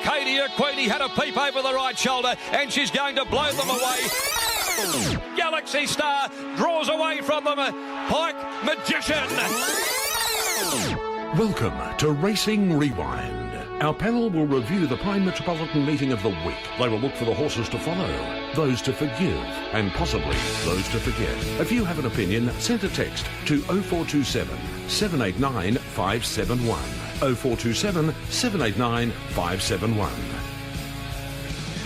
Katie Queenie had a peep over the right shoulder, and she's going to blow them away. Galaxy Star draws away from them. Pike Magician. Welcome to Racing Rewind. Our panel will review the Prime Metropolitan meeting of the week. They will look for the horses to follow, those to forgive, and possibly those to forget. If you have an opinion, send a text to 0427 789 571. 0427 789 571.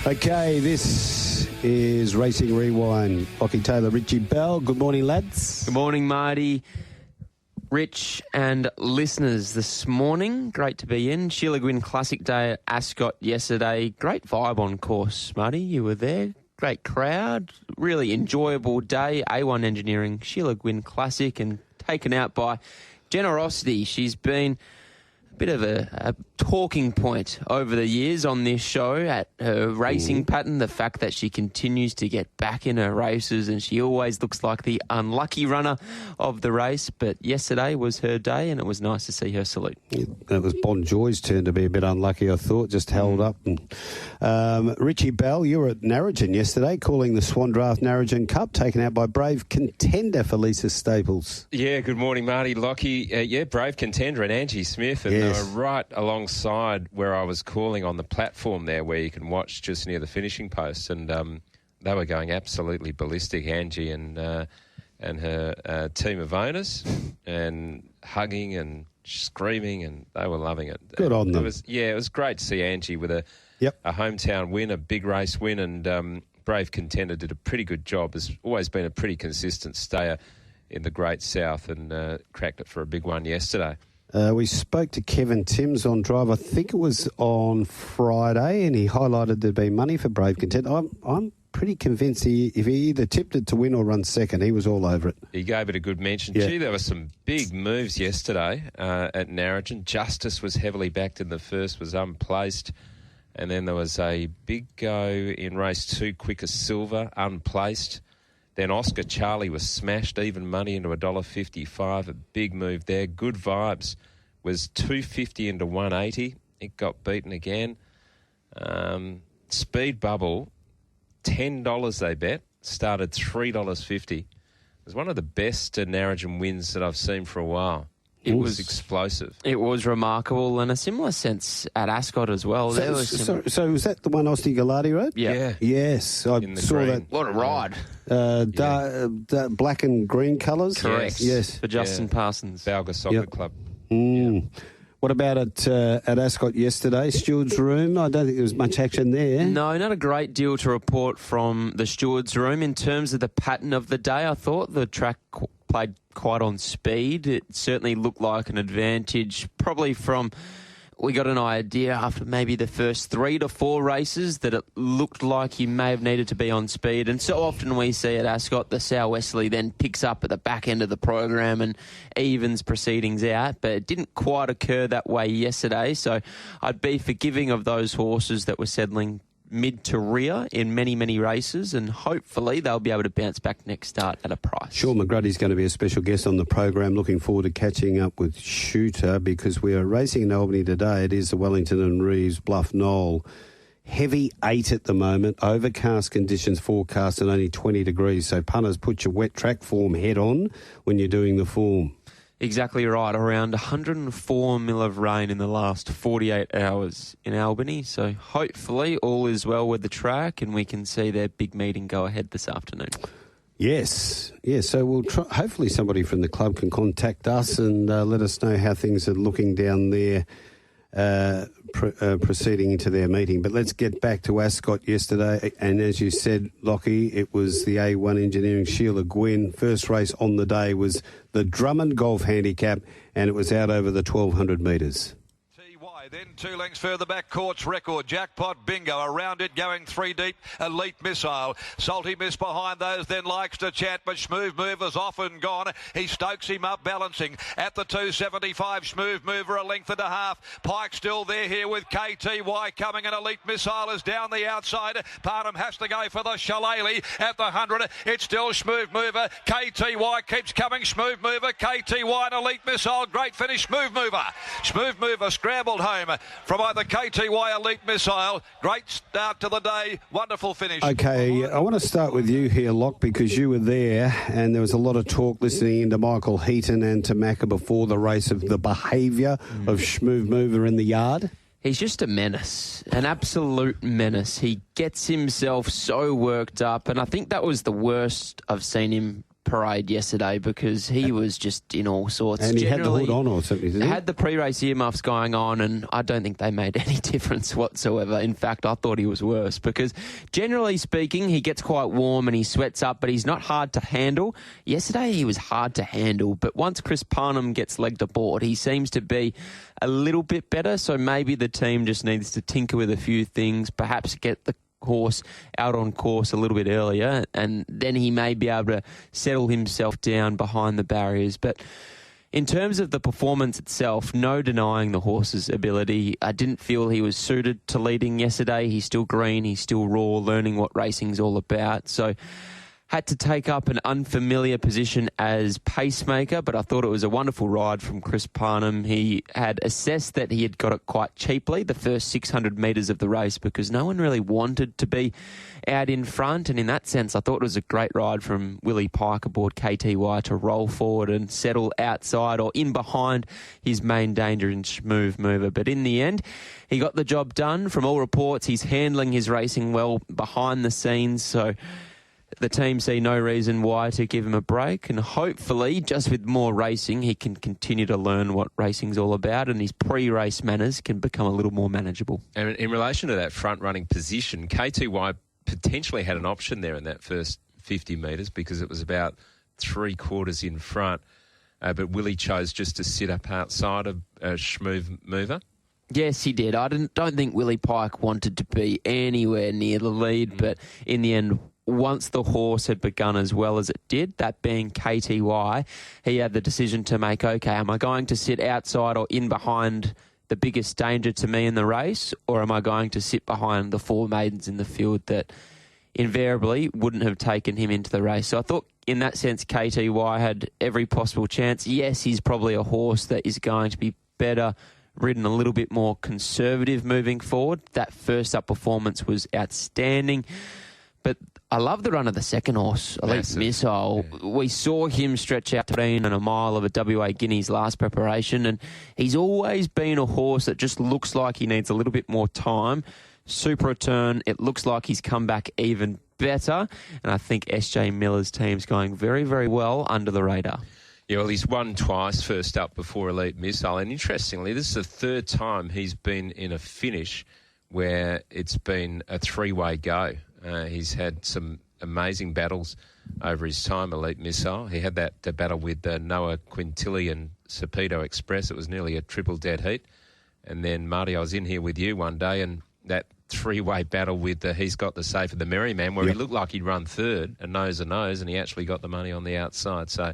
Okay, this is Racing Rewind. Lochie Taylor, Richie Bell. Good morning, lads. Good morning, Marty. Rich and listeners this morning, great to be in. Sheila Gwynn Classic Day at Ascot yesterday. Great vibe on course, Marty. You were there. Great crowd. Really enjoyable day. A1 Engineering, Sheila Gwynn Classic, and taken out by Generosity. She's been a bit of a talking point over the years on this show at her racing pattern, the fact that she continues to get back in her races and she always looks like the unlucky runner of the race. But yesterday was her day and it was nice to see her salute. It was Bon Joy's turn to be a bit unlucky, I thought, just held up. And Richie Bell, you were at Narrogin yesterday calling the Swan Draft Narrogin Cup, taken out by Brave Contender for Lisa Staples. Yeah, good morning, Marty. Lochie, Brave Contender and Angie Smith, and they were right alongside where I was calling on the platform there where you can watch just near the finishing post, and they were going absolutely ballistic, Angie and her team of owners, and hugging and screaming, and they were loving it. Good on them. It was great to see Angie with a hometown win, a big race win, and Brave Contender did a pretty good job. Has always been a pretty consistent stayer in the Great South, and cracked it for a big one yesterday. We spoke to Kevin Timms on drive, I think it was on Friday, and he highlighted there'd be money for Brave Contender. I'm pretty convinced if he either tipped it to win or run second, he was all over it. He gave it a good mention. Yeah. Gee, there were some big moves yesterday at Narrogin. Justice was heavily backed in the first, was unplaced. And then there was a big go in race 2, Quickest Silver, unplaced. Then Oscar Charlie was smashed, even money into $1.55. A big move there. Good Vibes was $2.50 into $1.80. It got beaten again. Speed Bubble, $10 they bet, started $3.50. It was one of the best Narrogin wins that I've seen for a while. It was explosive. It was remarkable, and a similar sense at Ascot as well. So was that the one Austin Gallardi rode? Yeah. Yes, I saw green. that. What a ride. Black and green colours? Correct. Yes. For Justin Parsons. Balga Soccer Club. What about at Ascot yesterday? Steward's Room? I don't think there was much action there. No, not a great deal to report from the Steward's Room. In terms of the pattern of the day, I thought the track played quite on speed. It certainly looked like an advantage, probably from... We got an idea after maybe the first 3 to 4 races that it looked like he may have needed to be on speed. And so often we see at Ascot, the Sal Wesley then picks up at the back end of the program and evens proceedings out. But it didn't quite occur that way yesterday. So I'd be forgiving of those horses that were settling mid to rear in many, many races, and hopefully they'll be able to bounce back next start at a price. Shaun McGruddy's going to be a special guest on the program. Looking forward to catching up with Shooter, because we are racing in Albany today. It is the Wellington and Reeves Bluff Knoll. Heavy 8 at the moment, overcast conditions forecast and only 20 degrees. So punters, put your wet track form head on when you're doing the form. Exactly right. Around 104 mil of rain in the last 48 hours in Albany. So hopefully all is well with the track and we can see their big meeting go ahead this afternoon. Yes. So we'll try. Hopefully somebody from the club can contact us and let us know how things are looking down there proceeding into their meeting. But let's get back to Ascot yesterday. And as you said, Lochie, it was the A1 Engineering Sheila Gwynn. First race on the day was the Drummond Golf Handicap, and it was out over the 1,200 metres. Then 2 lengths further back, Court's Record, Jackpot Bingo, around it going 3 deep, Elite Missile, Salty Miss behind those, then Likes to Chat, but Smooth Mover's off and gone. He stokes him up, balancing at the 275, Smooth Mover a length and a half, Pike still there here with KTY coming, and Elite Missile is down the outside. Parham has to go for the Shillelagh at the 100, it's still Smooth Mover, KTY keeps coming, Smooth Mover, KTY and Elite Missile, great finish, Smooth Mover scrambled home. home from either KTY Elite Missile. Great start to the day. Wonderful finish. Okay, I want to start with you here, Loch, because you were there and there was a lot of talk listening into Michael Heaton and to Macca before the race of the behaviour of Schmoove Mover in the yard. He's just a menace, an absolute menace. He gets himself so worked up, and I think that was the worst I've seen him parade yesterday because he was just in all sorts. And he had the hood on or something, didn't he? Had the pre-race earmuffs going on, and I don't think they made any difference whatsoever. In fact, I thought he was worse because, generally speaking, he gets quite warm and he sweats up, but he's not hard to handle. Yesterday, he was hard to handle, but once Chris Parnham gets legged aboard, he seems to be a little bit better, so maybe the team just needs to tinker with a few things, perhaps get the horse out on course a little bit earlier, and then he may be able to settle himself down behind the barriers. But in terms of the performance itself, no denying the horse's ability. I didn't feel he was suited to leading yesterday. He's still green, he's still raw, learning what racing's all about. So had to take up an unfamiliar position as pacemaker, but I thought it was a wonderful ride from Chris Parnham. He had assessed that he had got it quite cheaply, the first 600 metres of the race, because no one really wanted to be out in front. And in that sense, I thought it was a great ride from Willie Pike aboard KTY to roll forward and settle outside or in behind his main danger in Schmoove Mover. But in the end, he got the job done. From all reports, he's handling his racing well behind the scenes, so the team see no reason why to give him a break, and hopefully, just with more racing, he can continue to learn what racing's all about, and his pre-race manners can become a little more manageable. And in relation to that front-running position, KTY potentially had an option there in that first 50 metres because it was about 3/4 in front, but Willie chose just to sit up outside of Schmoove Mover. Yes, he did. I don't think Willie Pike wanted to be anywhere near the lead, but in the end, once the horse had begun as well as it did, that being KTY, he had the decision to make, okay, am I going to sit outside or in behind the biggest danger to me in the race, or am I going to sit behind the four maidens in the field that invariably wouldn't have taken him into the race? So I thought in that sense KTY had every possible chance. Yes, he's probably a horse that is going to be better ridden, a little bit more conservative moving forward. That first up performance was outstanding. But I love the run of the second horse, Elite Missile. Yeah. We saw him stretch out 13 and a mile of a WA Guinea's last preparation, and he's always been a horse that just looks like he needs a little bit more time. Super return. It looks like he's come back even better, and I think SJ Miller's team's going very, very well under the radar. Yeah, well, he's won twice first up before Elite Missile, and interestingly, this is the third time he's been in a finish where it's been a three-way go. He's had some amazing battles over his time, Elite Missile. He had that battle with Noah Quintilly and Serpedo Express. It was nearly a triple dead heat. And then, Marty, I was in here with you one day, and that three-way battle with He's Got the Safe of the Merry Man, where he looked like he'd run third, a nose, and he actually got the money on the outside. So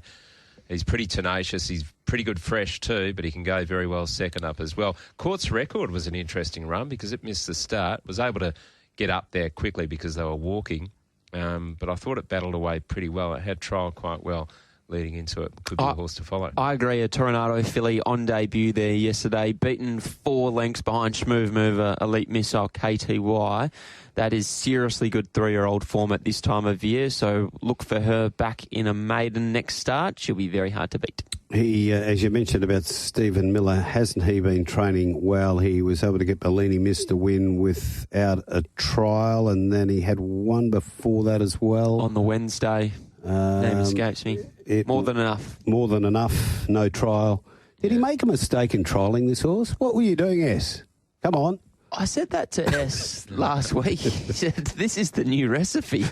he's pretty tenacious. He's pretty good fresh too, but he can go very well second up as well. Court's Record was an interesting run because it missed the start. Was able to get up there quickly because they were walking, but I thought it battled away pretty well. It had trialled quite well leading into it. Could be a horse to follow. I agree. A Tornado filly on debut there yesterday, beaten 4 lengths behind Schmoove Mover, Elite Missile, KTY. That is seriously good 3-year-old form at this time of year, so look for her back in a maiden next start. She'll be very hard to beat. He, as you mentioned about Stephen Miller, hasn't he been training well? He was able to get Bellini Miss to win without a trial, and then he had one before that as well. On the Wednesday. Name escapes me. More than enough. More than enough. No trial. Did he make a mistake in trialling this horse? What were you doing, S? Come on. I said that to S last week. He said, this is the new recipe.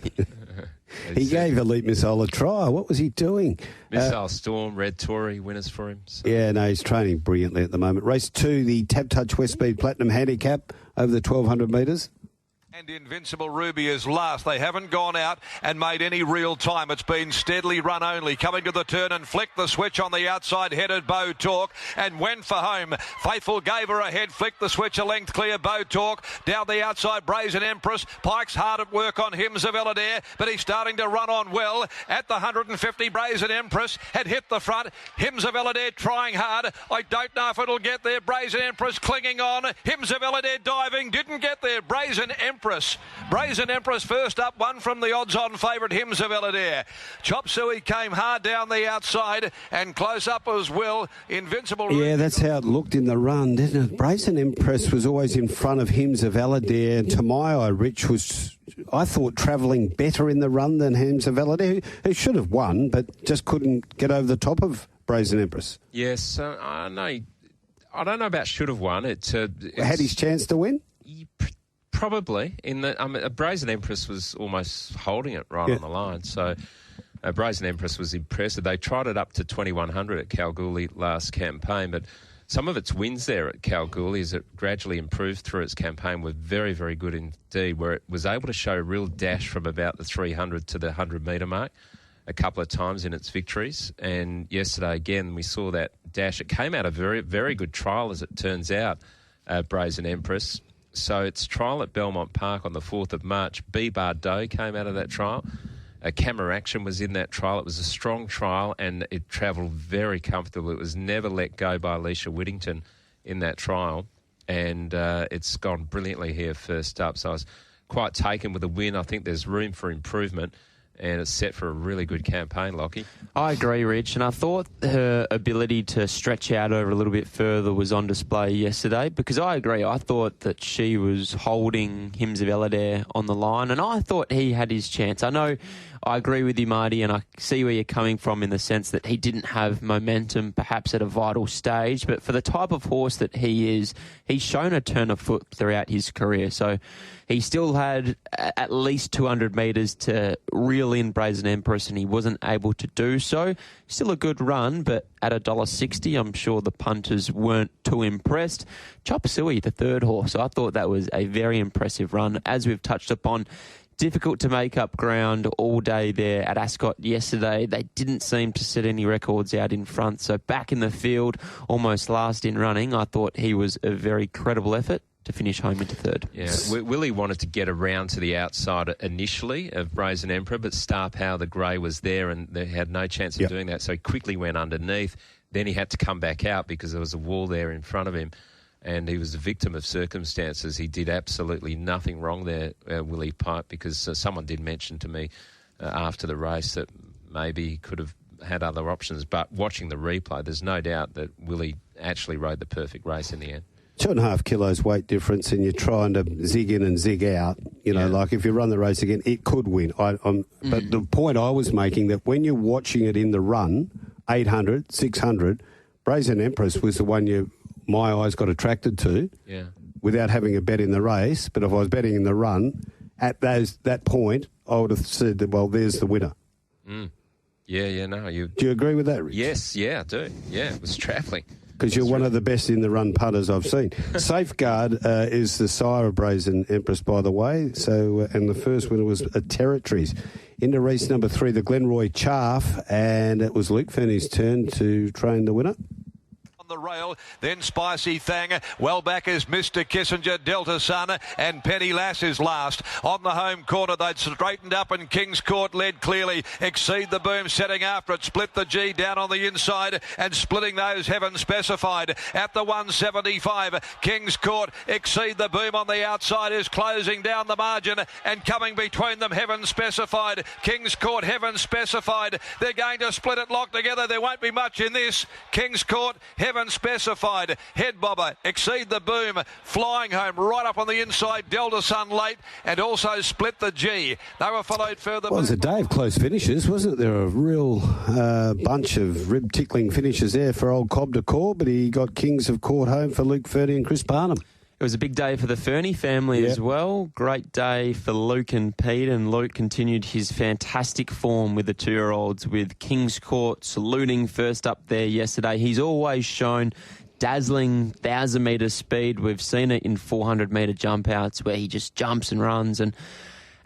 He gave Elite Missile a try. What was he doing? Missile Storm, Red Tory, winners for him. So. Yeah, no, he's training brilliantly at the moment. Race 2, the Tap Touch West Speed Platinum Handicap over the 1,200 metres. And Invincible Ruby is last. They haven't gone out and made any real time. It's been steadily run only. Coming to the turn and flicked the switch on the outside, headed Bo Talk and went for home. Faithful gave her a head, flicked the switch a length clear. Bo Talk down the outside, Brazen Empress. Pike's hard at work on Hymns of Eladair, but he's starting to run on well. At the 150, Brazen Empress had hit the front. Hymns of Eladair trying hard. I don't know if it'll get there. Brazen Empress clinging on. Hymns of Eladair diving, didn't get there. Brazen Empress first up, one from the odds-on favourite Hymns of Eladair. Chop Suey came hard down the outside and close up as well. Invincible. Yeah, that's how it looked in the run, didn't it? Brazen Empress was always in front of Hymns of Eladair, and to my eye, Rich was, I thought, travelling better in the run than Hymns of Eladair, who should have won, but just couldn't get over the top of Brazen Empress. Yes, I don't know about should have won. It had his chance to win. Probably. Brazen Empress was almost holding it right on the line. So Brazen Empress was impressive. They tried it up to 2100 at Kalgoorlie last campaign, but some of its wins there at Kalgoorlie as it gradually improved through its campaign were very, very good indeed, where it was able to show a real dash from about the 300 to the 100-metre mark a couple of times in its victories. And yesterday, again, we saw that dash. It came out a very, very good trial, as it turns out, Brazen Empress. So its trial at Belmont Park on the 4th of March, B-Bar Doe came out of that trial. Camera Action was in that trial. It was a strong trial and it travelled very comfortably. It was never let go by Alicia Whittington in that trial. And it's gone brilliantly here first up. So I was quite taken with the win. I think there's room for improvement. And it's set for a really good campaign, Lochie. I agree, Rich, and I thought her ability to stretch out over a little bit further was on display yesterday, because I agree. I thought that she was holding Hymns of Eladair on the line, and I thought he had his chance. I know I agree with you, Marty, and I see where you're coming from in the sense that he didn't have momentum perhaps at a vital stage, but for the type of horse that he is, he's shown a turn of foot throughout his career. So he still had at least 200 metres to reel in Brazen Empress, and he wasn't able to do so. Still a good run, but at $1.60, I'm sure the punters weren't too impressed. Chop Suey, the third horse, I thought that was a very impressive run. As we've touched upon, difficult to make up ground all day there at Ascot yesterday. They didn't seem to set any records out in front. So back in the field, almost last in running, I thought he was a very credible effort to finish home into third. Yeah, Willie wanted to get around to the outside initially of Brazen Emperor, but Star Power, the grey, was there and they had no chance of doing that. So he quickly went underneath. Then he had to come back out because there was a wall there in front of him. And he was a victim of circumstances. He did absolutely nothing wrong there, Willie Pipe, because someone did mention to me after the race that maybe he could have had other options. But watching the replay, there's no doubt that Willie actually rode the perfect race in the end. 2.5 kilos weight difference, and you're trying to zig in and zig out. You know, like if you run the race again, it could win. But the point I was making, that when you're watching it in the run, 800, 600, Brazen Empress was the one my eyes got attracted to without having a bet in the race. But if I was betting in the run, at that point, I would have said that, well, there's the winner. No. Do you agree with that, Rich? Yes, I do. Yeah, it was travelling. Because you're one of the best in the run punters I've seen. Safeguard is the sire of Brazen Empress, by the way. So, and the first winner was Territories. Into race number 3, the Glenroy Chaff, and it was Luke Fernie's turn to train the winner. The rail, then Spicy Thang. Well back is Mr. Kissinger, Delta Sun, and Penny Lass is last. On the home corner, they'd straightened up and King's Court led clearly. Exceed the Boom setting after it. Split the G down on the inside and splitting those Heaven Specified at the 175. King's Court, Exceed the Boom on the outside is closing down the margin, and coming between them Heaven Specified. King's Court, Heaven Specified. They're going to split it locked together. There won't be much in this. King's Court, Heaven Specified, Head Bobber, Exceed the Boom, flying home right up on the inside, Delta Sun late, and also Split the G. They were followed further. Well, it was a day of close finishes, wasn't it? There were a real bunch of rib-tickling finishes there for old Cobb de Cour, but he got Kings of Court home for Luke Fernie and Chris Barnum. It was a big day for the Fernie family as well. Great day for Luke and Pete, and Luke continued his fantastic form with the 2-year-olds, with King's Court saluting first up there yesterday. He's always shown dazzling 1,000-metre speed. We've seen it in 400-metre jump outs where he just jumps and runs. And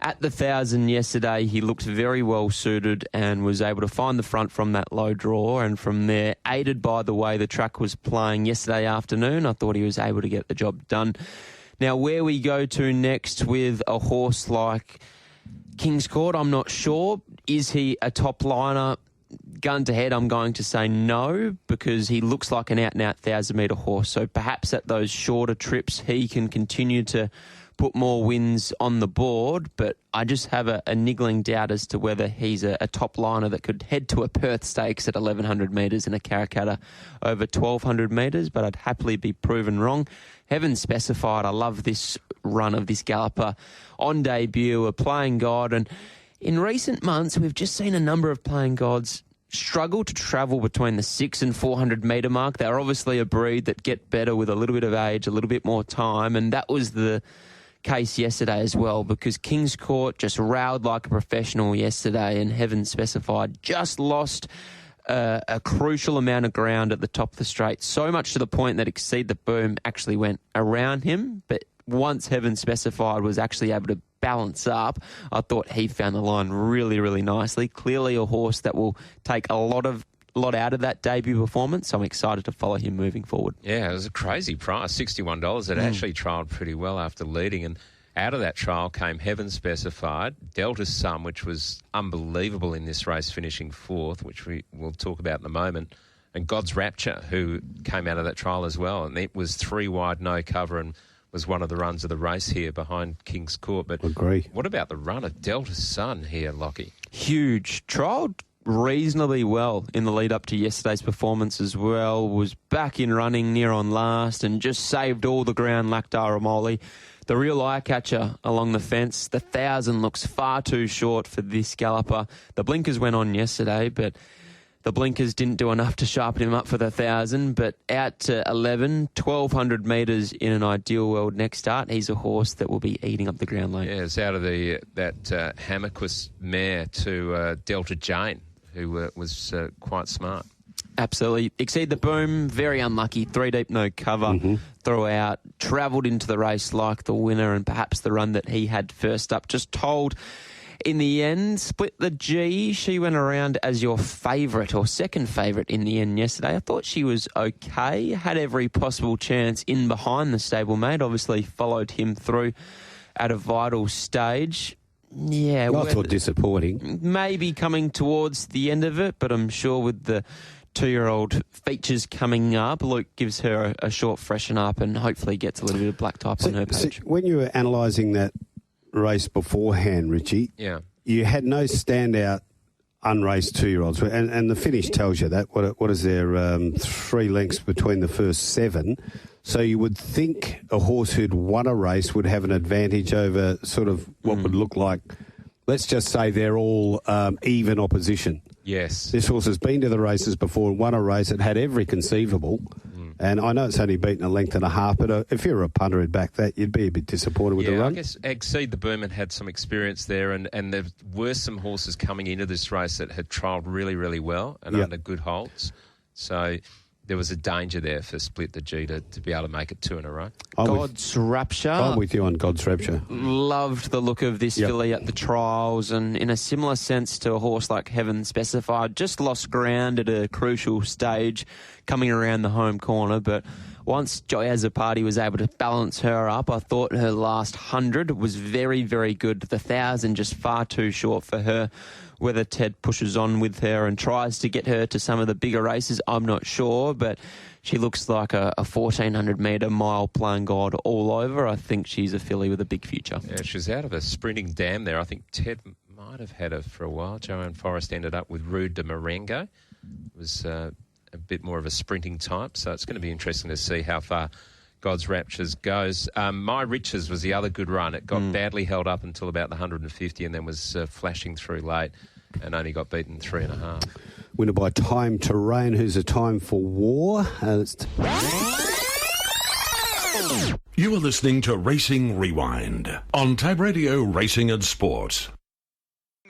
at the 1,000 yesterday, he looked very well suited and was able to find the front from that low draw. And from there, aided by the way the track was playing yesterday afternoon, I thought he was able to get the job done. Now, where we go to next with a horse like King's Court, I'm not sure. Is he a top liner? Gun to head, I'm going to say no, because he looks like an out-and-out 1,000-metre horse. So perhaps at those shorter trips, he can continue to put more wins on the board, but I just have a niggling doubt as to whether he's a top liner that could head to a Perth Stakes at 1,100 metres and a Karrakatta over 1,200 metres, but I'd happily be proven wrong. Heaven Specified, I love this run of this galloper on debut, a playing god, and in recent months we've just seen a number of playing gods struggle to travel between the 600 and 400 metre mark. They're obviously a breed that get better with a little bit of age, a little bit more time, and that was the case yesterday as well, because King's Court just rowed like a professional yesterday, and Heaven Specified just lost a crucial amount of ground at the top of the straight, so much to the point that Exceed the Boom actually went around him. But once Heaven Specified was actually able to balance up, I thought he found the line really, really nicely. Clearly a horse that will take a lot out of that debut performance, so I'm excited to follow him moving forward. Yeah, it was a crazy price, $61. It actually trialled pretty well after leading, and out of that trial came Heaven Specified, Delta's Sum, which was unbelievable in this race, finishing fourth, which we will talk about in a moment, and God's Rapture, who came out of that trial as well, and it was 3 wide, no cover, and was one of the runs of the race here behind King's Court. But agree. What about the run of Delta's Sun here, Lochie? Huge. Trialled reasonably well in the lead up to yesterday's performance as well. Was back in running near on last and just saved all the ground, Lactara Moli. The real eye catcher along the fence. The 1,000 looks far too short for this galloper. The blinkers went on yesterday, but the blinkers didn't do enough to sharpen him up for the 1,000, but out to 1,200 metres in an ideal world next start, he's a horse that will be eating up the ground lane. Yeah, it's out of that Hammerquist mare to Delta Jane, who was quite smart. Absolutely. Exceed the Boom, very unlucky. 3 deep, no cover throughout. Travelled into the race like the winner, and perhaps the run that he had first up. Just told in the end, Split the G. She went around as your favourite or second favourite in the end yesterday. I thought she was okay. Had every possible chance in behind the stablemate. Obviously followed him through at a vital stage. Yeah, I thought disappointing. Maybe coming towards the end of it, but I'm sure with the 2-year-old features coming up, Luke gives her a short freshen up and hopefully gets a little bit of black type on her page. So when you were analysing that race beforehand, Richie, you had no standout unraced 2-year-olds, and the finish tells you that. What is there? 3 lengths between the first 7. So you would think a horse who'd won a race would have an advantage over sort of what would look like, let's just say they're all even opposition. Yes. This horse has been to the races before and won a race. It had every conceivable. And I know it's only beaten a length and a half, but if you're a punter who'd back that, you'd be a bit disappointed with the run. I guess Exceed the Boom had some experience there, and there were some horses coming into this race that had trialled really, really well and under good holds. So there was a danger there for Split the G to be able to make it 2 in a row. God's Rapture. I'm with you on God's Rapture. Loved the look of this filly at the trials, and in a similar sense to a horse like Heaven Specified, just lost ground at a crucial stage coming around the home corner, but once Joy Azzopardi was able to balance her up, I thought her last 100 was very, very good. The 1,000 just far too short for her. Whether Ted pushes on with her and tries to get her to some of the bigger races, I'm not sure, but she looks like a 1,400-metre mile playing god all over. I think she's a filly with a big future. Yeah, she's out of a sprinting dam there. I think Ted might have had her for a while. Joanne Forrest ended up with Rude de Marengo. It was a bit more of a sprinting type, so it's going to be interesting to see how far God's Raptures goes. My Riches was the other good run. It got badly held up until about the 150 and then was flashing through late and only got beaten 3.5. Winner by Time to Reign, who's a time for war. You are listening to Racing Rewind on Tab Radio Racing and Sport.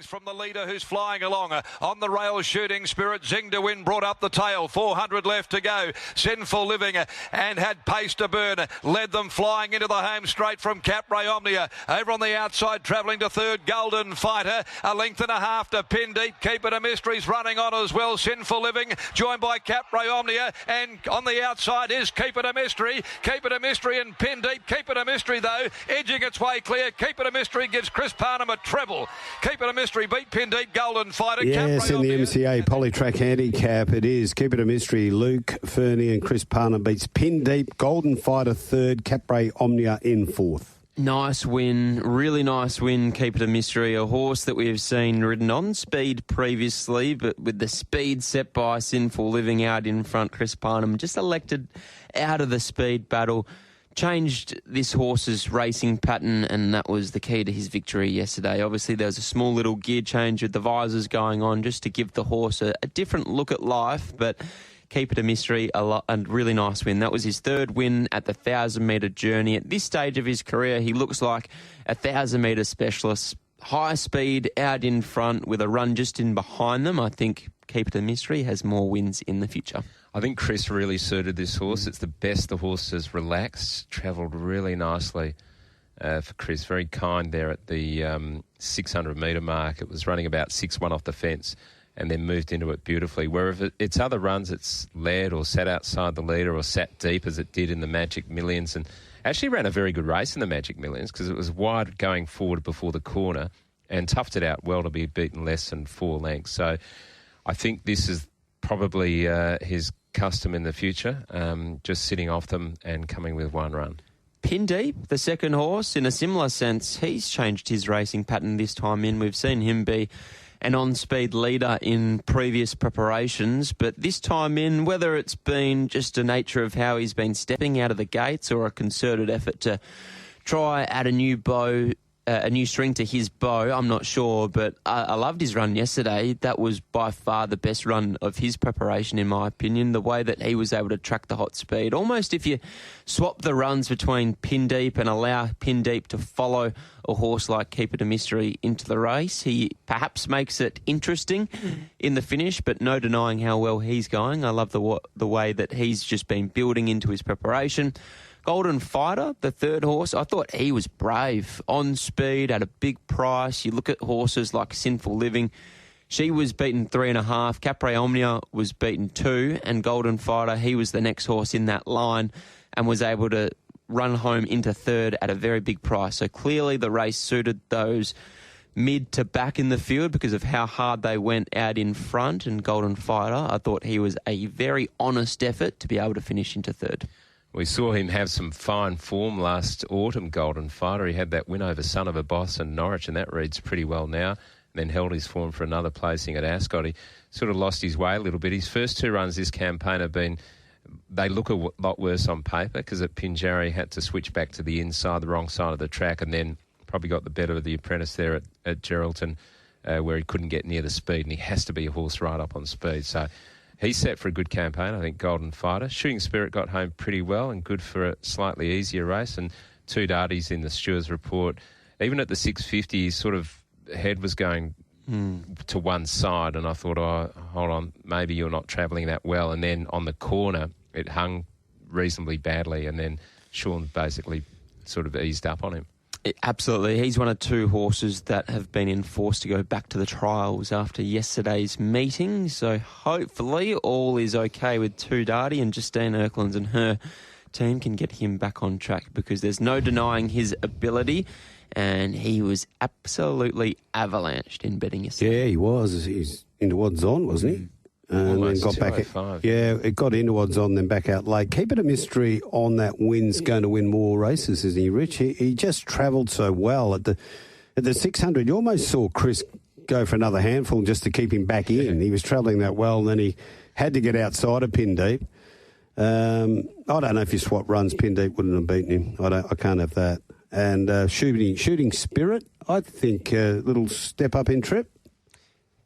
From the leader who's flying along on the rail, Shooting Spirit. Zing to Win brought up the tail. 400 left to go. Sinful Living and had pace to burn. Led them flying into the home straight from Capray Omnia. Over on the outside, travelling to third, Golden Fighter. A length and a half to Pin Deep. Keep It a Mystery's running on as well. Sinful Living joined by Capray Omnia. And on the outside is Keep It a Mystery. Keep It a Mystery and Pin Deep. Keep It a Mystery though, edging its way clear. Keep It a Mystery gives Chris Parnham a treble. Keep It a Mystery beat Pin Deep, Golden Fighter. Yes, in the MCA Polytrack Handicap it is. Keep It a Mystery. Luke Fernie and Chris Parnham beats Pin Deep, Golden Fighter third, Capray Omnia in fourth. Nice win, really nice win. Keep It a Mystery, a horse that we have seen ridden on speed previously, but with the speed set by Sinful Living out in front, Chris Parnham just elected out of the speed battle. Changed this horse's racing pattern, and that was the key to his victory yesterday. Obviously, there was a small little gear change with the visors going on just to give the horse a different look at life, but Keep It a Mystery, a really nice win. That was his third win at the 1,000-metre journey. At this stage of his career, he looks like a 1,000-metre specialist. High speed out in front with a run just in behind them. I think Keep It a Mystery has more wins in the future. I think Chris really suited this horse. It's the best the horse has relaxed, travelled really nicely for Chris. Very kind there at the 600-metre mark. It was running about 6-1 off the fence and then moved into it beautifully. Wherever it's other runs, it's led or sat outside the leader or sat deep as it did in the Magic Millions, and actually ran a very good race in the Magic Millions because it was wide going forward before the corner and toughed it out well to be beaten less than 4 lengths. So I think this is probably his custom in the future, just sitting off them and coming with one run. Pin Deep, the second horse, in a similar sense, he's changed his racing pattern this time in. We've seen him be an on-speed leader in previous preparations, but this time in, whether it's been just a nature of how he's been stepping out of the gates or a concerted effort to try add a new bow, a new string to his bow, I'm not sure, but I loved his run yesterday. That was by far the best run of his preparation, in my opinion, the way that he was able to track the hot speed. Almost if you swap the runs between Pin Deep and allow Pin Deep to follow a horse like Keep It a Mystery into the race, he perhaps makes it interesting in the finish, but no denying how well he's going. I love the way that he's just been building into his preparation. Golden Fighter, the third horse, I thought he was brave, on speed, at a big price. You look at horses like Sinful Living. She was beaten 3.5. Capray Omnia was beaten 2. And Golden Fighter, he was the next horse in that line and was able to run home into third at a very big price. So clearly the race suited those mid to back in the field because of how hard they went out in front. And Golden Fighter, I thought he was a very honest effort to be able to finish into third. We saw him have some fine form last autumn, Golden Fighter. He had that win over Son of a Boss and Norwich, and that reads pretty well now. And then held his form for another placing at Ascot. He sort of lost his way a little bit. His first 2 runs this campaign have been, they look a lot worse on paper because at Pinjarra he had to switch back to the inside, the wrong side of the track, and then probably got the better of the apprentice there at Geraldton where he couldn't get near the speed, and he has to be a horse right up on speed. So he's set for a good campaign, I think, Golden Fighter. Shooting Spirit got home pretty well and good for a slightly easier race. And 2 darties in the Stewards report. Even at the 650, his sort of head was going to one side. And I thought, oh, hold on, maybe you're not travelling that well. And then on the corner, it hung reasonably badly. And then Shaun basically sort of eased up on him. Absolutely. He's one of 2 horses that have been enforced to go back to the trials after yesterday's meeting. So hopefully all is okay with 2 Darty, and Justine Erklands and her team can get him back on track because there's no denying his ability, and he was absolutely avalanched in betting yesterday. Yeah, he was. He's into odds on, wasn't he? And then got back. It got into odds on, then back out late. Keep It a Mystery on that win's going to win more races, isn't he, Rich? He just travelled so well at the 600. You almost saw Chris go for another handful just to keep him back in. He was travelling that well, and then he had to get outside of Pin Deep. I don't know if you swap runs, Pin Deep wouldn't have beaten him. I can't have that. And Shooting Spirit, I think a little step up in trip.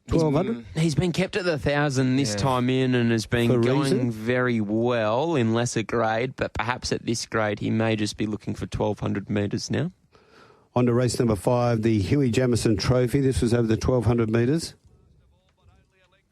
1,200. He's been kept at the 1,000 this time in and has been going very well in lesser grade, but perhaps at this grade he may just be looking for 1,200 metres now. On to race number 5, the Huey Jamieson Trophy. This was over the 1,200 metres.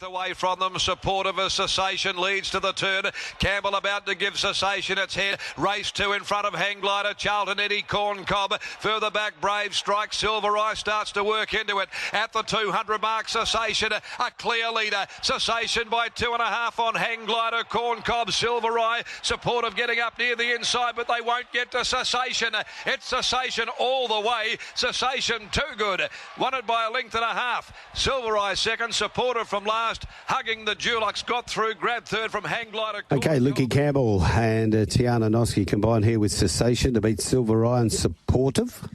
Away from them, supportive of Cessation leads to the turn. Campbell about to give Cessation its head. Race 2 in front of Hang Glider, Charlton Eddie, Corn Cob. Further back, Brave Strike, Silver Eye starts to work into it. At the 200 mark, Cessation, a clear leader. Cessation by 2.5 on Hang Glider, Corn Cob, Silver Eye. Supportive getting up near the inside, but they won't get to Cessation. It's Cessation all the way. Cessation too good. Won it by 1.5 lengths. Silver Eye second, supportive from last. Hugging the Dulux, got through, grabbed third from Hang Glider. Okay, Lukey Campbell and Tiana Noski combined here with Cessation to beat Silver Eye and Supportive.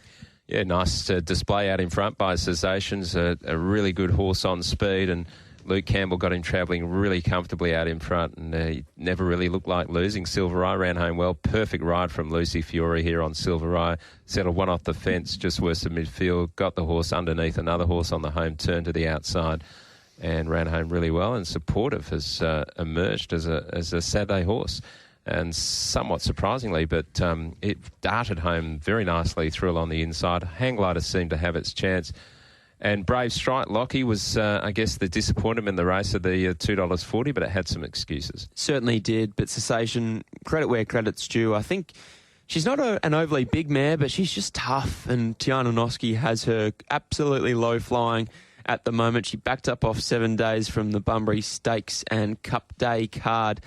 Yeah, nice display out in front by Cessation's a really good horse on speed, and Luke Campbell got him travelling really comfortably out in front, and he never really looked like losing. Silver Eye ran home well. Perfect ride from Lucy Fiore here on Silver Eye. Settled one off the fence just worse of midfield, got the horse underneath another horse on the home turn to the outside, and ran home really well. And Supportive has emerged as a Saturday horse, and somewhat surprisingly, but it darted home very nicely through along the inside. Hang Glider seemed to have its chance, and Brave Strike Lochie was, I guess, the disappointment in the race of the $2.40, but it had some excuses. Certainly did, but Cessation, credit where credit's due. I think she's not an overly big mare, but she's just tough, and Tiana Noski has her absolutely low flying at the moment. She backed up off 7 days from the Bunbury Stakes and Cup Day card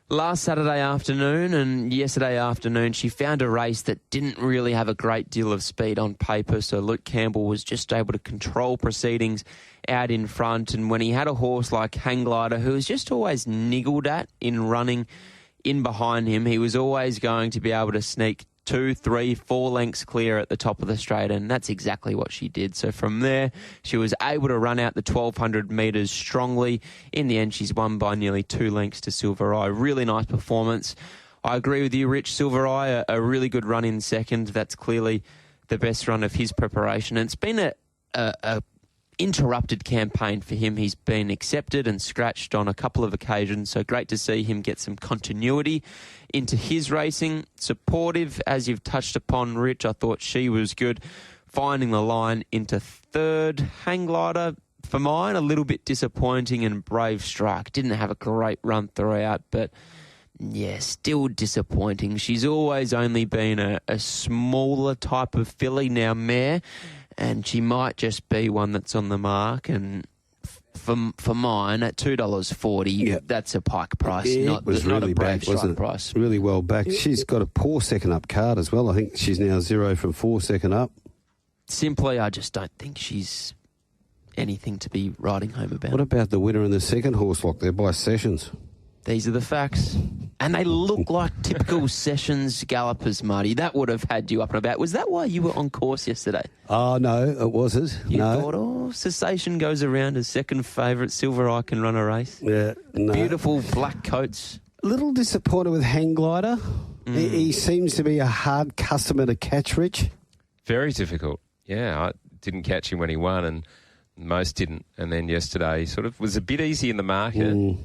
last Saturday afternoon, and yesterday afternoon she found a race that didn't really have a great deal of speed on paper, so Luke Campbell was just able to control proceedings out in front. And when he had a horse like Hang Glider, who was just always niggled at in running in behind him, he was always going to be able to sneak 2, 3, 4 lengths clear at the top of the straight, and that's exactly what she did. So from there, she was able to run out the 1,200 metres strongly. In the end, she's won by nearly 2 lengths to Silver Eye. Really nice performance. I agree with you, Rich. Silver Eye, a really good run in second. That's clearly the best run of his preparation. And it's been a interrupted campaign for him. He's been accepted and scratched on a couple of occasions, so great to see him get some continuity into his racing. Supportive, as you've touched upon, Rich, I thought she was good, finding the line into third. Hang Glider, for mine, a little bit disappointing, and Brave Strike didn't have a great run throughout, but yeah, still disappointing. She's always only been a smaller type of filly, now mare, and she might just be one that's on the mark. And for mine, at $2.40, that's a Pike price, not a Brave Strike price. Really well backed. She's got a poor second up card as well. I think she's now 0 from 4 second up. Simply, I just don't think she's anything to be riding home about. What about the winner in the second horse lock there by Sessions? These are the facts. And they look like typical Sessions gallopers, Marty. That would have had you up and about. Was that why you were on course yesterday? Oh, no, it wasn't. You thought, Cessation goes around as second favourite. Silver Eye can run a race. Yeah, no. Beautiful black coats. A little disappointed with Hang Glider. He seems to be a hard customer to catch, Rich. Very difficult. Yeah, I didn't catch him when he won, and most didn't. And then yesterday sort of was a bit easy in the market.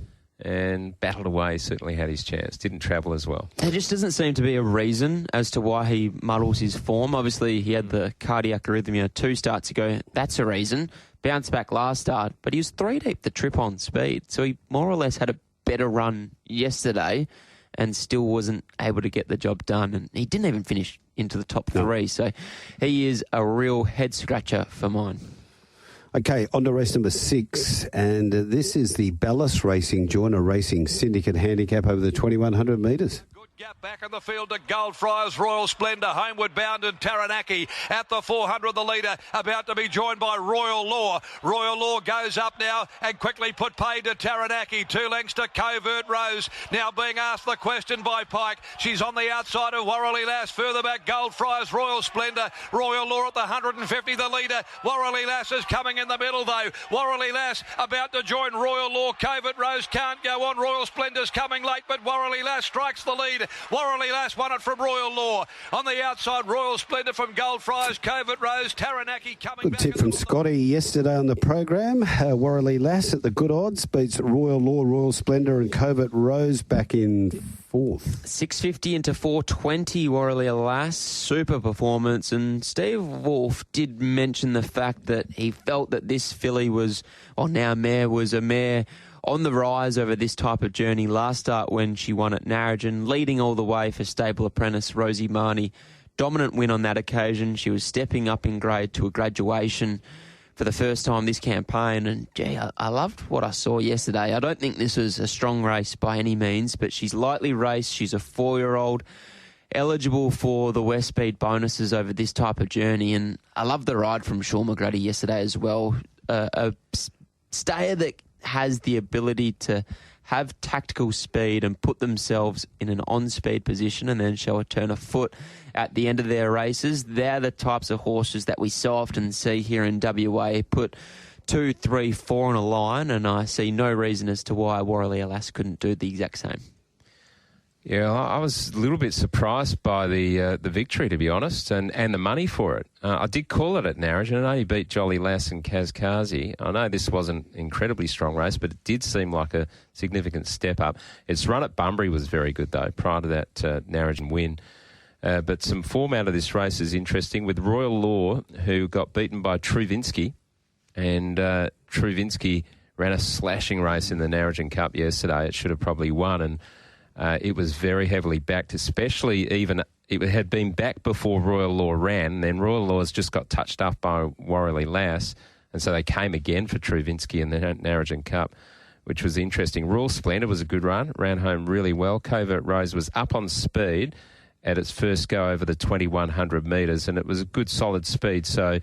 And battled away, certainly had his chance. Didn't travel as well. There just doesn't seem to be a reason as to why he muddles his form. Obviously, he had the cardiac arrhythmia 2 starts ago. That's a reason. Bounced back last start, but he was 3 deep the trip on speed. So he more or less had a better run yesterday and still wasn't able to get the job done. And he didn't even finish into the top 3. So he is a real head-scratcher for mine. Okay, on to race number 6, and this is the Ballas Racing Joiner Racing Syndicate Handicap over the 2,100 metres. Gap back in the field to Goldfriars, Royal Splendour, Homeward Bound and Taranaki. At the 400, the leader about to be joined by Royal Law. Royal Law goes up now and quickly put paid to Taranaki. 2 lengths to Covert Rose. Now being asked the question by Pike. She's on the outside of Warralea Lass. Further back, Goldfriars, Royal Splendour. Royal Law at the 150, the leader. Warralea Lass is coming in the middle though. Warralea Lass about to join Royal Law. Covert Rose can't go on. Royal Splendour's coming late, but Warralea Lass strikes the lead. lead. Warralea Lass won it from Royal Law. On the outside, Royal Splendor from Goldfriars, Covert Rose, Taranaki coming Good back. tip from Scotty yesterday on the program. Warralea Lass at the good odds beats Royal Law, Royal Splendor and Covert Rose back in fourth. 650 into 420, Warralea Lass. Super performance. And Steve Wolf did mention the fact that he felt that this filly was, or now mare, was a mare on the rise over this type of journey last start when she won at Narrogin, leading all the way for stable apprentice Rosie Marnie. Dominant win on that occasion. She was stepping up in grade to a graduation for the first time this campaign, and gee, I loved what I saw yesterday. I don't think this was a strong race by any means, but she's lightly raced. She's a 4-year-old, eligible for the West Speed bonuses over this type of journey, and I love the ride from Shaun McGruddy yesterday as well. A stayer that has the ability to have tactical speed and put themselves in an on-speed position and then show a turn of foot at the end of their races. They're the types of horses that we so often see here in WA put 2, 3, 4 on a line, and I see no reason as to why Warralea Lass couldn't do the exact same. Yeah, I was a little bit surprised by the victory, to be honest, and the money for it. I did call it at Narrogin. I know he beat Jolly Lass and Kazkazi. I know this wasn't an incredibly strong race, but it did seem like a significant step up. Its run at Bunbury was very good, though, prior to that Narrogin win. But some form out of this race is interesting, with Royal Law, who got beaten by Truvinsky, and Truvinsky ran a slashing race in the Narrogin Cup yesterday. It should have probably won, and it was very heavily backed, especially even it had been backed before Royal Law ran. And then Royal Law has just got touched up by Warralea Lass, and so they came again for Truvinsky in the Narrogin Cup, which was interesting. Royal Splendor was a good run, ran home really well. Covert Rose was up on speed at its first go over the 2,100 metres, and it was a good solid speed. So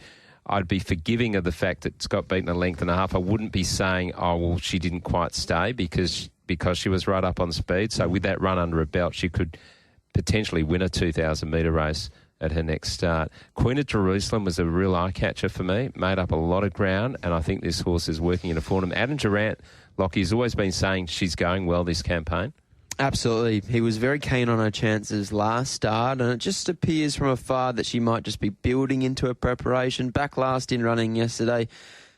I'd be forgiving of the fact that it's got beaten a length and a half. I wouldn't be saying, oh, well, she didn't quite stay because she was right up on speed. So with that run under her belt, she could potentially win a 2,000-metre race at her next start. Queen of Jerusalem was a real eye-catcher for me, made up a lot of ground, and I think this horse is working in a form. Adam Durant, Lochie, has always been saying she's going well this campaign. Absolutely. He was very keen on her chances last start, and it just appears from afar that she might just be building into her preparation. Back last in running yesterday.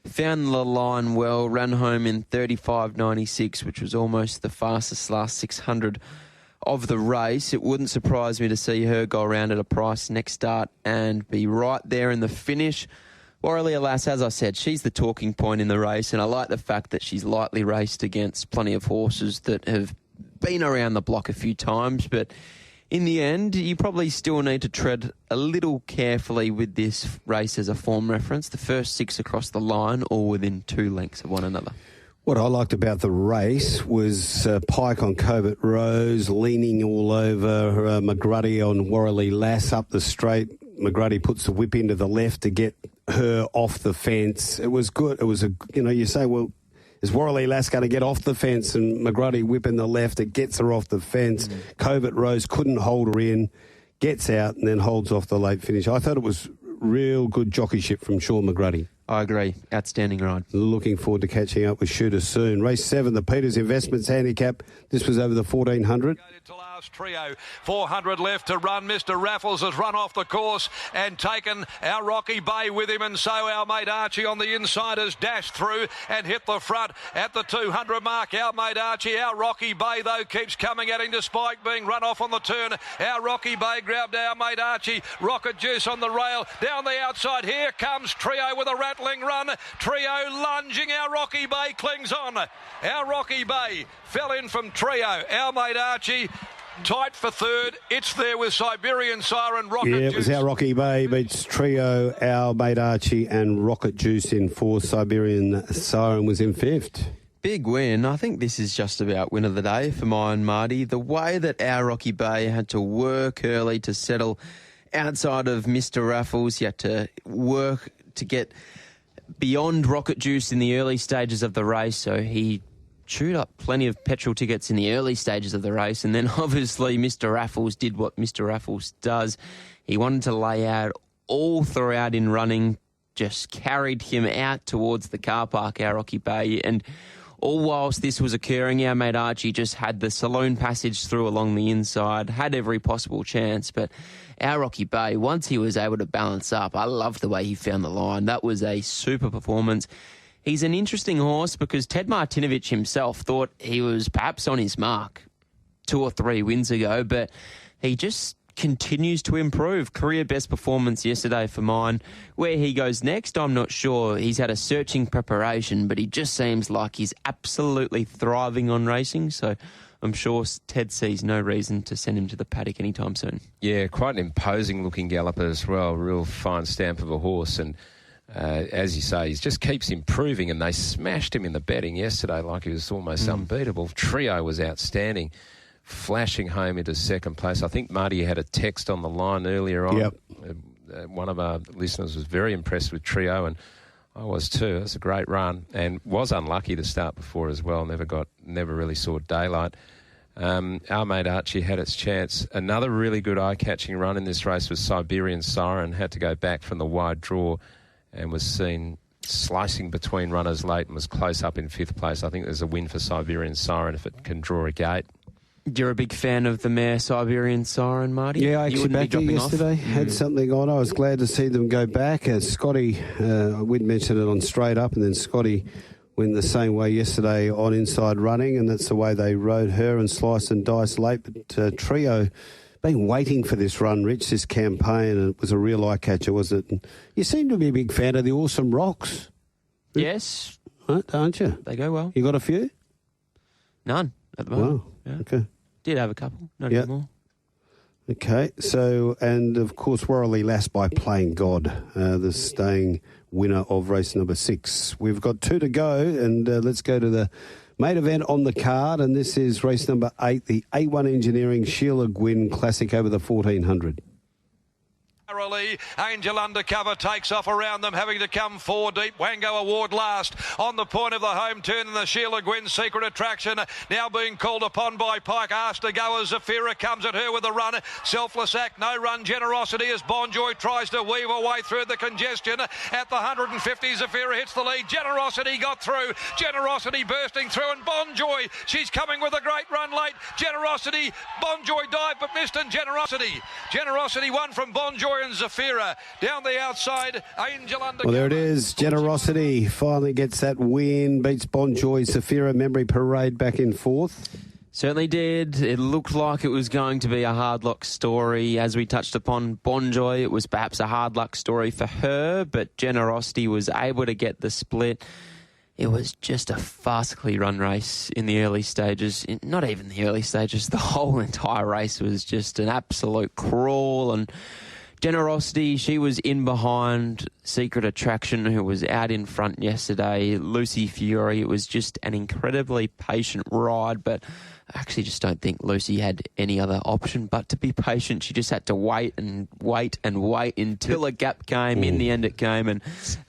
Found the line well, ran home in 35.96, which was almost the fastest last 600 of the race. It wouldn't surprise me to see her go around at a price next start and be right there in the finish. Warralea Lass, as I said, she's the talking point in the race, and I like the fact that she's lightly raced against plenty of horses that have been around the block a few times, but in the end, you probably still need to tread a little carefully with this race as a form reference. The first 6 across the line, all within 2 lengths of one another. What I liked about the race was Pike on Covert Rose, leaning all over McGruddy on Warralea Lass up the straight. McGruddy puts the whip into the left to get her off the fence. It was good. It was you say, well, is Warralea Lass going to get off the fence? And McGruddy whipping the left, it gets her off the fence. Covert Rose couldn't hold her in, gets out and then holds off the late finish. I thought it was real good jockeyship from Shaun McGruddy. I agree. Outstanding ride. Looking forward to catching up with Shooter soon. Race 7, the Peters Investments Handicap. This was over the 1,400. To last trio, 400 left to run. Mr. Raffles has run off the course and taken our Rocky Bay with him, and so our mate Archie on the inside has dashed through and hit the front at the 200 mark. Our mate Archie, our Rocky Bay though keeps coming at him despite being run off on the turn. Our Rocky Bay grabbed our mate Archie. Rocket Juice on the rail down the outside. Here comes Trio with a rattling run. Trio lunging. Our Rocky Bay clings on. Our Rocky Bay fell in from Trio. Our mate Archie tight for third. It's there with Siberian Siren, Rocket Juice. Yeah, it was our Rocky Bay beats Trio, our mate Archie and Rocket Juice in 4th. Siberian Siren was in 5th. Big win. I think this is just about win of the day for mine, Marty. The way that our Rocky Bay had to work early to settle outside of Mr. Raffles, he had to work to get beyond Rocket Juice in the early stages of the race, so he chewed up plenty of petrol tickets in the early stages of the race, and then obviously Mr. Raffles did what Mr. Raffles does. He wanted to lay out all throughout in running, just carried him out towards the car park, our Rocky Bay, and All whilst this was occurring, our mate Archie just had the saloon passage through along the inside, had every possible chance, but our Rocky Bay, once he was able to balance up, I loved the way he found the line. That was a super performance. He's an interesting horse because Ted Martinovich himself thought he was perhaps on his mark 2 or 3 wins ago, but he just continues to improve. Career best performance yesterday for mine. Where he goes next, I'm not sure. He's had a searching preparation, but he just seems like he's absolutely thriving on racing, so I'm sure Ted sees no reason to send him to the paddock anytime soon. Yeah, quite an imposing looking galloper as well. Real fine stamp of a horse, and as you say, he just keeps improving, and they smashed him in the betting yesterday like he was almost unbeatable. Trio was outstanding, flashing home into second place. I think Marty had a text on the line earlier on. Yep. One of our listeners was very impressed with Trio, and I was too. It was a great run, and was unlucky to start before as well. Never really saw daylight. Our mate Archie had its chance. Another really good eye-catching run in this race was Siberian Siren. Had to go back from the wide draw and was seen slicing between runners late and was close up in 5th place. I think there's a win for Siberian Siren if it can draw a gate. You're a big fan of the mare Siberian Siren, Marty? Yeah, I actually backed it yesterday. Had something on. I was glad to see them go back. Scotty, we'd mentioned it on Straight Up, and then Scotty went the same way yesterday on Inside Running, and that's the way they rode her and sliced and diced late. But Trio, been waiting for this run, Rich, this campaign, and it was a real eye-catcher, wasn't it? And you seem to be a big fan of the Awesome Rocks. Yes. Aren't you? They go well. You got a few? None at the moment. Wow. Yeah. Okay. Did have a couple, not anymore. Okay, so, and of course, Warralea Lass by Playing God, the staying winner of race number 6. We've got 2 to go, and let's go to the main event on the card, and this is race number 8, the A1 Engineering Sheila Gwynn Classic over the 1400. Angel Undercover takes off around them, having to come 4 deep. Wango Award last on the point of the home turn, and the Sheila Gwynn Secret Attraction now being called upon by Pike. Asked to go as Zafira comes at her with a run. Selfless Act, no run. Generosity as Bonjoy tries to weave her way through the congestion. At the 150, Zafira hits the lead. Generosity got through. Generosity bursting through, and Bonjoy, she's coming with a great run late. Generosity, Bonjoy dived but missed, and Generosity won from Bonjoy and Zafira. Down the outside, Angel Undercover. Well, there it is. Generosity finally gets that win, beats Bonjoy. Zafira Memory Parade back in 4th. Certainly did. It looked like it was going to be a hard luck story. As we touched upon Bonjoy, it was perhaps a hard luck story for her, but Generosity was able to get the split. It was just a farcically run race in the early stages. Not even the early stages. The whole entire race was just an absolute crawl, and Generosity, she was in behind Secret Attraction, who was out in front yesterday. Lucy Fury, it was just an incredibly patient ride, but I actually just don't think Lucy had any other option but to be patient. She just had to wait and wait and wait until a gap came. In the end it came, and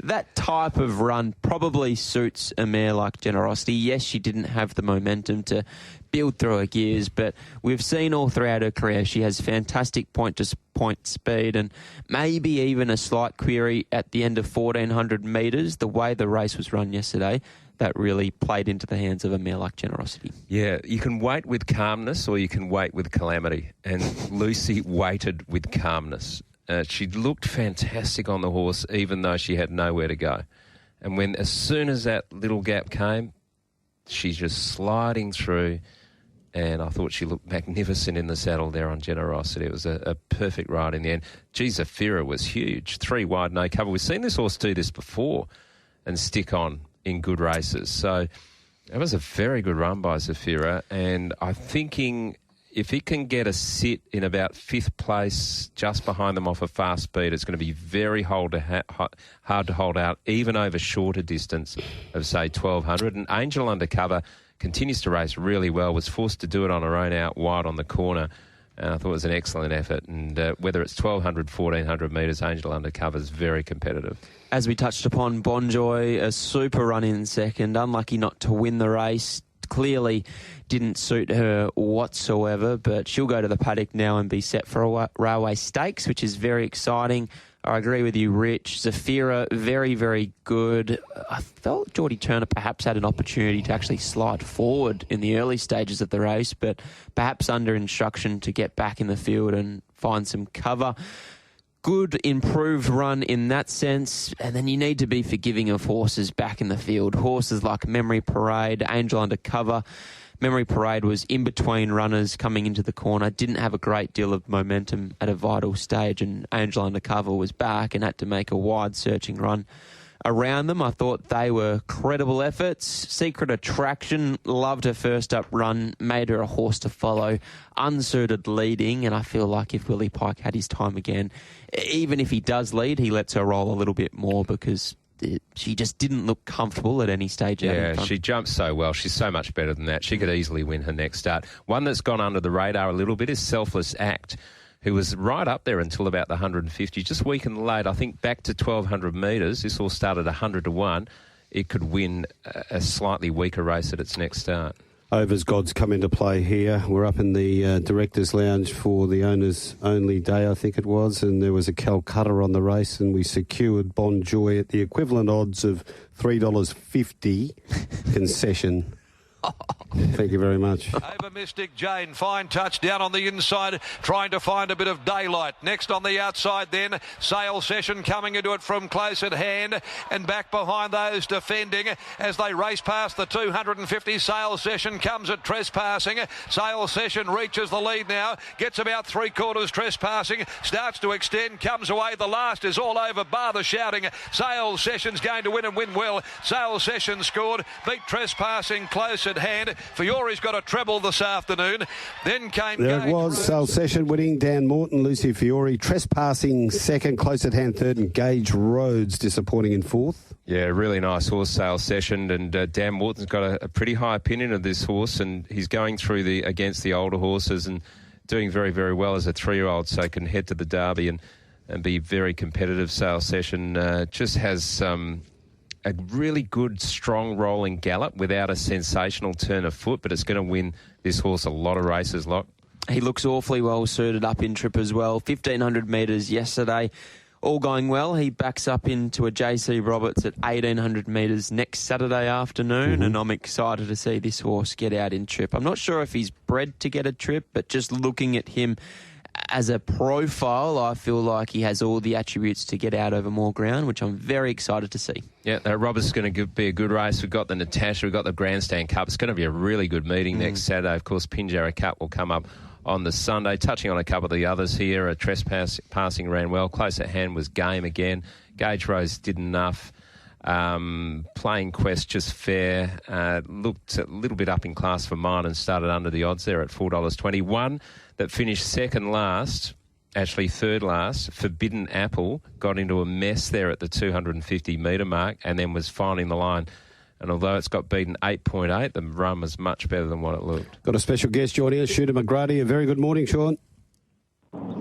that type of run probably suits a mare like Generosity. Yes, she didn't have the momentum to build through her gears, but we've seen all throughout her career she has fantastic point-to-point speed, and maybe even a slight query at the end of 1,400 metres. The way the race was run yesterday, that really played into the hands of a mare like Generosity. Yeah, you can wait with calmness or you can wait with calamity, and Lucy waited with calmness. She looked fantastic on the horse even though she had nowhere to go. And as soon as that little gap came, she's just sliding through, and I thought she looked magnificent in the saddle there on Generosity. It was a perfect ride in the end. Gee, Zafira was huge. 3 wide, no cover. We've seen this horse do this before and stick on in good races. So it was a very good run by Zafira, and I'm thinking if it can get a sit in about 5th place, just behind them off a fast speed, it's going to be very hard to hold out, even over shorter distance of, say, 1,200. And Angel Undercover continues to race really well, was forced to do it on her own out wide on the corner. And I thought it was an excellent effort. And whether it's 1,200, 1,400 metres, Angel Undercover is very competitive. As we touched upon, Bonjoy, a super run in second, unlucky not to win the race. Clearly didn't suit her whatsoever, but she'll go to the paddock now and be set for a Railway Stakes, which is very exciting. I agree with you, Rich. Zafira, very, very good. I felt Geordie Turner perhaps had an opportunity to actually slide forward in the early stages of the race, but perhaps under instruction to get back in the field and find some cover. Good improved run in that sense, and then you need to be forgiving of horses back in the field. Horses like Memory Parade, Angel Undercover. Memory Parade was in between runners coming into the corner, didn't have a great deal of momentum at a vital stage, and Angel Undercover was back and had to make a wide searching run around them. I thought they were credible efforts. Secret Attraction loved her first up run, made her a horse to follow, unsuited leading, and I feel like if Willie Pike had his time again, even if he does lead, he lets her roll a little bit more because she just didn't look comfortable at any stage. Yeah, she jumps so well. She's so much better than that. She could easily win her next start. One that's gone under the radar a little bit is Selfless Act, who was right up there until about the 150. Just weakened late, I think back to 1,200 metres. This all started 100 to 1. It could win a slightly weaker race at its next start. Overs Gods come into play here. We're up in the Directors' Lounge for the owners' only day, I think it was, and there was a Calcutta on the race, and we secured Bon Joy at the equivalent odds of $3.50 concession. Thank you very much. Over Mystic Jane, fine touch down on the inside, trying to find a bit of daylight. Next on the outside then, Sail Session coming into it from close at hand, and back behind those defending as they race past the 250. Sail Session comes at trespassing. Sail Session reaches the lead now, gets about 3/4 trespassing, starts to extend, comes away. The last is all over, bar the shouting. Sail Session's going to win and win well. Sail Session scored, beat trespassing close at hand. Fiore's got a treble this afternoon. Then came there Gage it was, Rose. Sail Session winning, Dan Morton, Lucy Fiore trespassing second, close at hand third, and Gage Rhodes disappointing in fourth. Yeah, really nice horse, Sail Session, and Dan Morton's got a pretty high opinion of this horse, and he's going through against the older horses and doing very, very well as a 3-year-old, so can head to the Derby and be very competitive. Sail Session just has a really good, strong rolling gallop without a sensational turn of foot, but it's going to win this horse a lot of races, Loch. He looks awfully well suited up in trip as well. 1,500 metres yesterday, all going well. He backs up into a JC Roberts at 1,800 metres next Saturday afternoon, and I'm excited to see this horse get out in trip. I'm not sure if he's bred to get a trip, but just looking at him as a profile, I feel like he has all the attributes to get out over more ground, which I'm very excited to see. Yeah, Roberts is going to be a good race. We've got the Natasha, we've got the Grandstand Cup. It's going to be a really good meeting next Saturday. Of course, Pinjarra Cup will come up on the Sunday. Touching on a couple of the others here, a trespassing ran well. Close at hand was Game again. Gage Rose did enough. Playing Quest just fair. Looked a little bit up in class for mine and started under the odds there at $4.21. That finished second last, actually third last. Forbidden Apple got into a mess there at the 250 metre mark and then was finding the line. And although it's got beaten 8.8, the run was much better than what it looked. Got a special guest joining us, Shaun McGruddy. A very good morning, Shaun.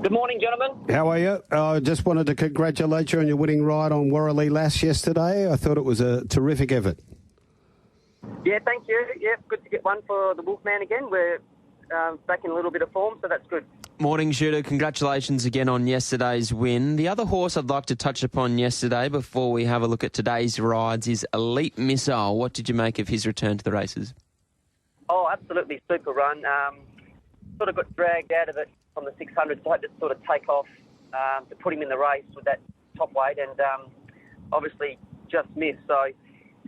Good morning, gentlemen. How are you? I just wanted to congratulate you on your winning ride on Warralea Lass yesterday. I thought it was a terrific effort. Yeah, thank you. Yeah, good to get one for the Wolfman again. We're back in a little bit of form, so that's good. Morning, Shooter. Congratulations again on yesterday's win. The other horse I'd like to touch upon yesterday before we have a look at today's rides is Elite Missile. What did you make of his return to the races? Oh, absolutely super run. Sort of got dragged out of it from the 600, so I had to sort of take off to put him in the race with that top weight, and obviously just missed. So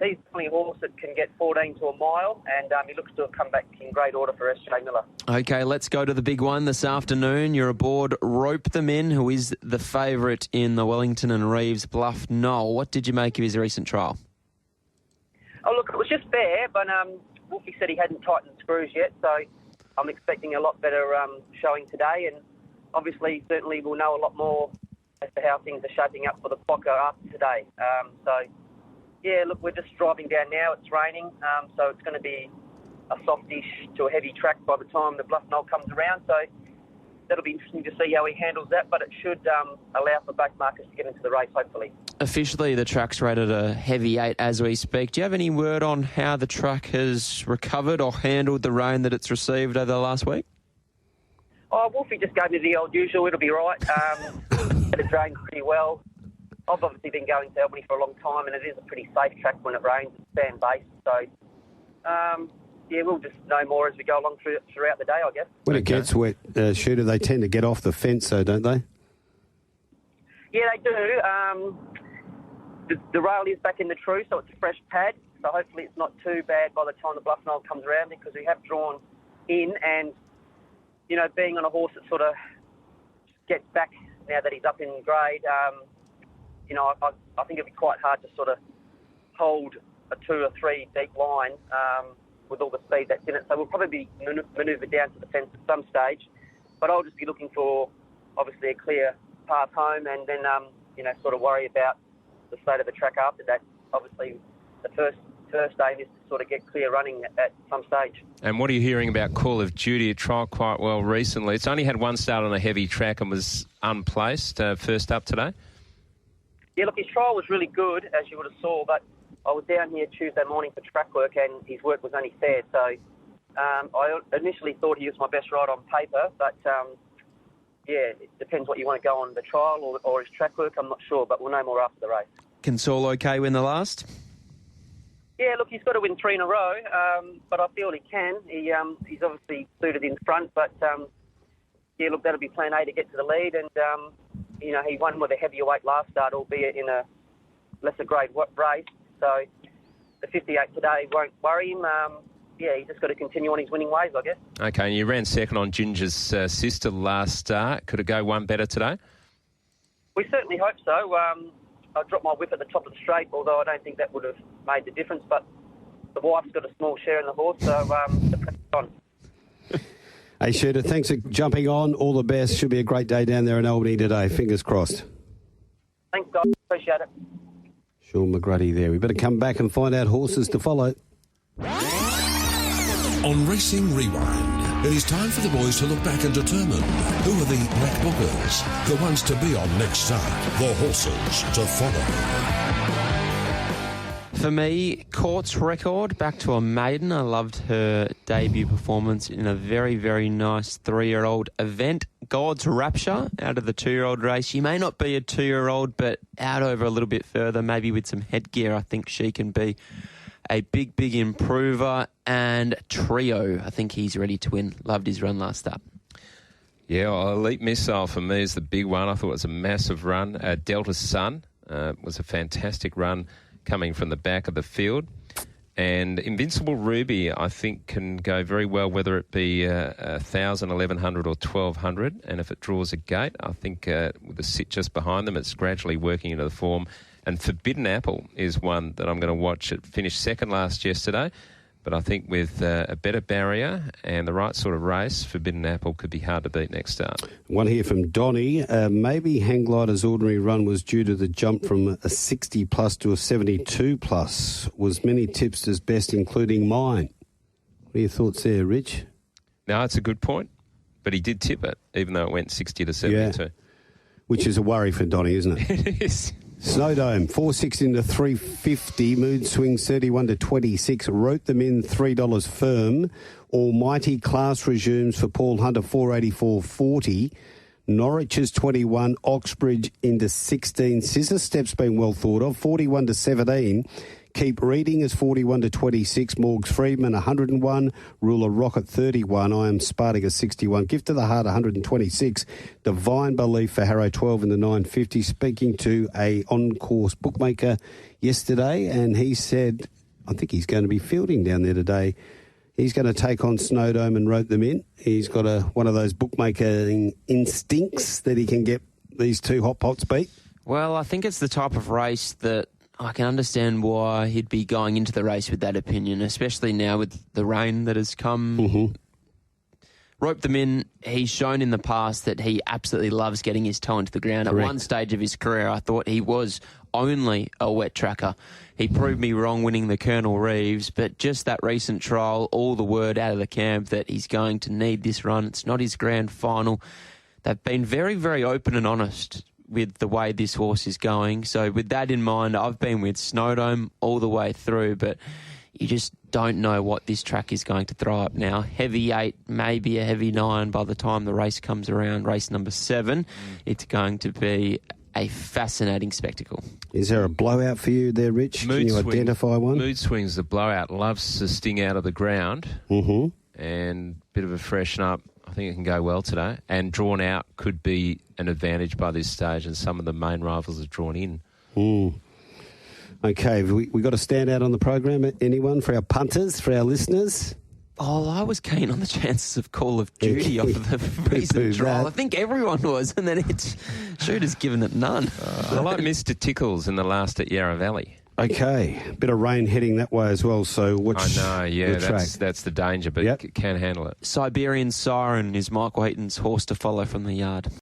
he's definitely a horse that can get 14 to a mile, and he looks to have come back in great order for S.J. Miller. Okay, let's go to the big one this afternoon. You're aboard Rope Them In, who is the favourite in the Wellington and Reeves Bluff Knoll. What did you make of his recent trial? Oh, look, it was just fair, but Wolfie said he hadn't tightened screws yet, so I'm expecting a lot better showing today, and obviously, certainly we'll know a lot more as to how things are shaping up for the Pocker after today. Yeah, look, we're just driving down now. It's raining, so it's going to be a softish to a heavy track by the time the Bluff Knoll comes around. So that'll be interesting to see how he handles that, but it should allow for back markers to get into the race, hopefully. Officially, the track's rated a heavy 8 as we speak. Do you have any word on how the track has recovered or handled the rain that it's received over the last week? Oh, Wolfie just gave me the old usual. It'll be right. It drains pretty well. I've obviously been going to Albany for a long time, and it is a pretty safe track when it rains. It's sand-based, so we'll just know more as we go along throughout the day, I guess. When it gets wet, Shooter, they tend to get off the fence, though, don't they? Yeah, they do. The rail is back in the true, so it's a fresh pad. So hopefully it's not too bad by the time the Bluff Knoll comes around, because we have drawn in, and, you know, being on a horse that sort of gets back now that he's up in grade, you know, I think it'd be quite hard to sort of hold a 2 or 3 deep line with all the speed that's in it. So we'll probably be manoeuvred down to the fence at some stage. But I'll just be looking for, obviously, a clear path home, and then, you know, sort of worry about the state of the track after that. Obviously, the first aim is to sort of get clear running at some stage. And what are you hearing about Call of Duty? It trialled quite well recently. It's only had one start on a heavy track and was unplaced first up today. Yeah, look, his trial was really good, as you would have saw, but I was down here Tuesday morning for track work, and his work was only fair. So I initially thought he was my best ride on paper, but yeah, it depends what you want to go on, the trial or his track work. I'm not sure, but we'll know more after the race. Can Saul OK win the last? Yeah, look, he's got to win 3 in a row, but I feel he can. He's obviously suited in front, but yeah, look, that'll be plan A to get to the lead, and you know, he won with a heavier last start, albeit in a lesser grade race. So the 58 today won't worry him. Yeah, he's just got to continue on his winning ways, I guess. Okay, and you ran second on Ginger's sister last start. Could it go one better today? We certainly hope so. I dropped my whip at the top of the straight, although I don't think that would have made the difference. But the wife's got a small share in the horse, so the pressure's on. Hey, Shooter, thanks for jumping on. All the best. Should be a great day down there in Albany today. Fingers crossed. Thanks, guys. Appreciate it. Shaun McGruddy there. We better come back and find out horses to follow. On Racing Rewind, it is time for the boys to look back and determine who are the black bookers, the ones to be on next start, the horses to follow. For me, Court's Record, back to a maiden. I loved her debut performance in a very, very nice 3-year-old event. God's Rapture out of the 2-year-old race. She may not be a 2-year-old, but out over a little bit further, maybe with some headgear, I think she can be a big, big improver. And Trio, I think he's ready to win. Loved his run last up. Yeah, well, Elite Missile for me is the big one. I thought it was a massive run. Delta Sun was a fantastic run coming from the back of the field. And Invincible Ruby, I think, can go very well, whether it be 1,000, 1,100 or 1,200. And if it draws a gate, I think with the sit just behind them, it's gradually working into the form. And Forbidden Apple is one that I'm going to watch. It finished second yesterday. But I think with a better barrier and the right sort of race, Forbidden Apple could be hard to beat next start. One here from Donny. Maybe Hang Glider's ordinary run was due to the jump from a 60-plus to a 72-plus. Was many tipsters' best, including mine. What are your thoughts there, Rich? No, it's a good point. But he did tip it, even though it went 60 to 72. Yeah. Which is a worry for Donny, isn't it? It is. Snowdome, 460 to 350. Mood Swings, 31 to 26. Wrote them in, $3 firm. Almighty Class resumes for Paul Hunter, 484.40. Norwich is 21. Oxbridge into 16. Scissor Step's been well thought of, 41 to 17. Keep Reading is 41 to 26. Morgs Friedman, 101. Ruler Rocket, 31. I Am Spartacus, 61. Gift of the Heart, 126. Divine Belief for Harrow, 12 in the 950. Speaking to a on-course bookmaker yesterday, and he said, I think he's going to be fielding down there today. He's going to take on Snowdome and wrote them in. He's got one of those bookmaking instincts that he can get these two hot pots beat. Well, I think it's the type of race that I can understand why he'd be going into the race with that opinion, especially now with the rain that has come. Mm-hmm. Rope them in. He's shown in the past that he absolutely loves getting his toe into the ground. Correct. At one stage of his career, I thought he was only a wet tracker. He proved me wrong winning the Colonel Reeves, but just that recent trial, all the word out of the camp that he's going to need this run. It's not his grand final. They've been very, very open and honest with the way this horse is going. So with that in mind, I've been with Snowdome all the way through, but you just don't know what this track is going to throw up now. Heavy 8, maybe a heavy 9 by the time the race comes around, race number 7. It's going to be a fascinating spectacle. Is there a blowout for you there, Rich? Can you identify one? Mood Swings, the blowout, loves to sting out of the ground. Mm-hmm. And a bit of a freshen up. I think it can go well today. And drawn out could be an advantage by this stage, and some of the main rivals are drawn in. Okay, we got a standout on the program? Anyone for our punters, for our listeners? Oh, I was keen on the chances of Call of Duty off of the recent trial. I think everyone was, and then Shooter's given it none. I like Mr. Tickles in the last at Yarra Valley. Okay, bit of rain heading that way as well, so watch. I know, yeah, the track. That's the danger, but it can handle it. Siberian Siren is Michael Heaton's horse to follow from the yard.